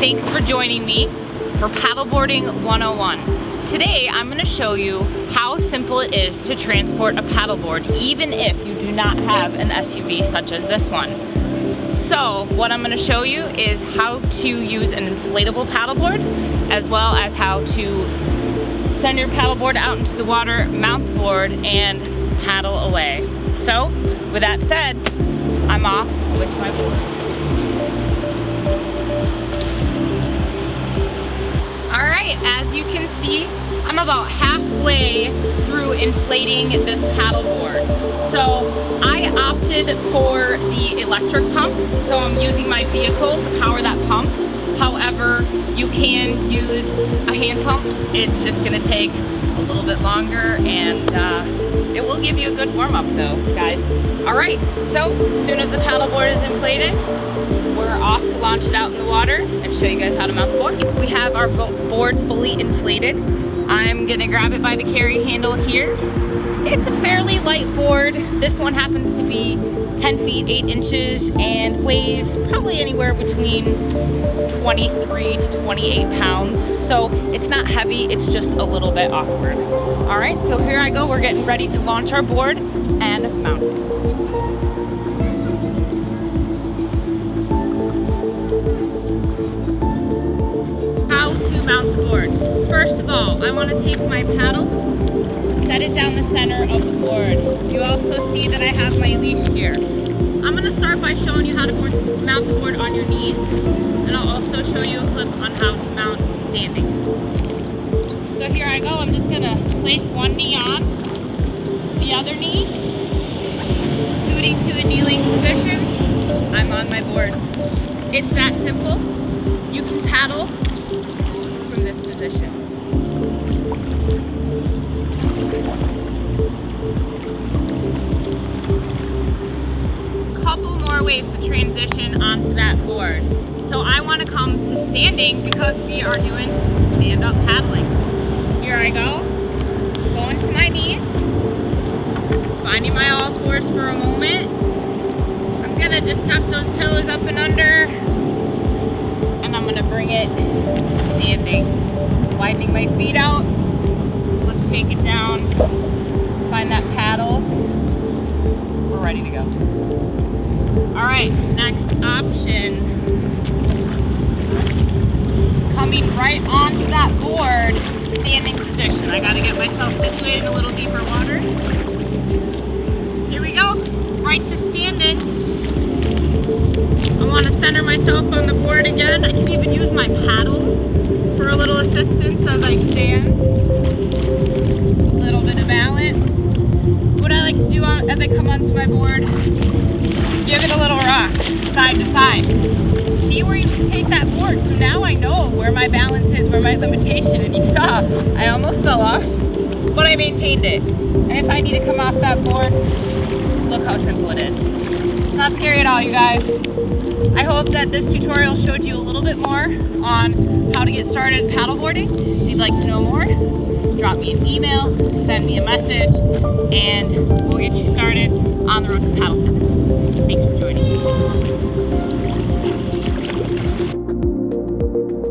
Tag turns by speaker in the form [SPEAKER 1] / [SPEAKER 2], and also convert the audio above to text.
[SPEAKER 1] Thanks for joining me for Paddleboarding 101. Today I'm going to show you how simple it is to transport a paddleboard even if you do not have an SUV such as this one. So what I'm going to show you is how to use an inflatable paddleboard as well as how to send your paddleboard out into the water, mount the board, and paddle away. So with that said, I'm off with my board. Alright, as you can see, I'm about halfway through inflating this paddleboard. So I opted for the electric pump, so I'm using my vehicle to power that pump. However, you can use a hand pump. It's just gonna take a little bit longer and it will give you a good warm up though, guys. Alright, so as soon as the paddleboard is inflated, we're off to launch it out in the water and show you guys how to mount the board. We have our board fully inflated. I'm gonna grab it by the carry handle here. It's a fairly light board. This one happens to be 10 feet 8 inches and weighs probably anywhere between 23 to 28 pounds. So it's not heavy, it's just a little bit awkward. All right, so here I go. We're getting ready to launch our board and mount it. How to mount the board. First of all, I want to take my paddle, set it down the center of the board. You also see that I have my leash here. I'm going to start by showing you how to mount the board on your knees, and I'll also show you a clip on how to mount standing. So here I go. I'm just going to place one knee on, the other knee, scooting to a kneeling position. I'm on my board. It's that simple. You can paddle from this position. Couple more ways to transition onto that board. So I want to come to standing because we are doing stand-up paddling. Here I go, going to my knees, finding my all fours for a moment. I'm gonna just tuck those toes up and under, and I'm gonna bring it to standing. Widening my feet out. Let's take it down. Find that paddle. We're ready to go. All right, next option. Coming right onto that board, standing position. I gotta get myself situated in a little deeper water. Here we go, right to standing. I wanna center myself on the board again. I can even use my paddle for a little assistance as I stand. A little bit of balance. What I like to do as I come onto my board, give it a little rock, side to side. See where you can take that board. So now I know where my balance is, where my limitation. And you saw, I almost fell off, but I maintained it. And if I need to come off that board, look how simple it is. It's not scary at all, you guys. I hope that this tutorial showed you a little bit more on how to get started paddleboarding. If you'd like to know more, drop me an email, send me a message, and we'll get you started on the road to paddle fitness. Thanks for joining me.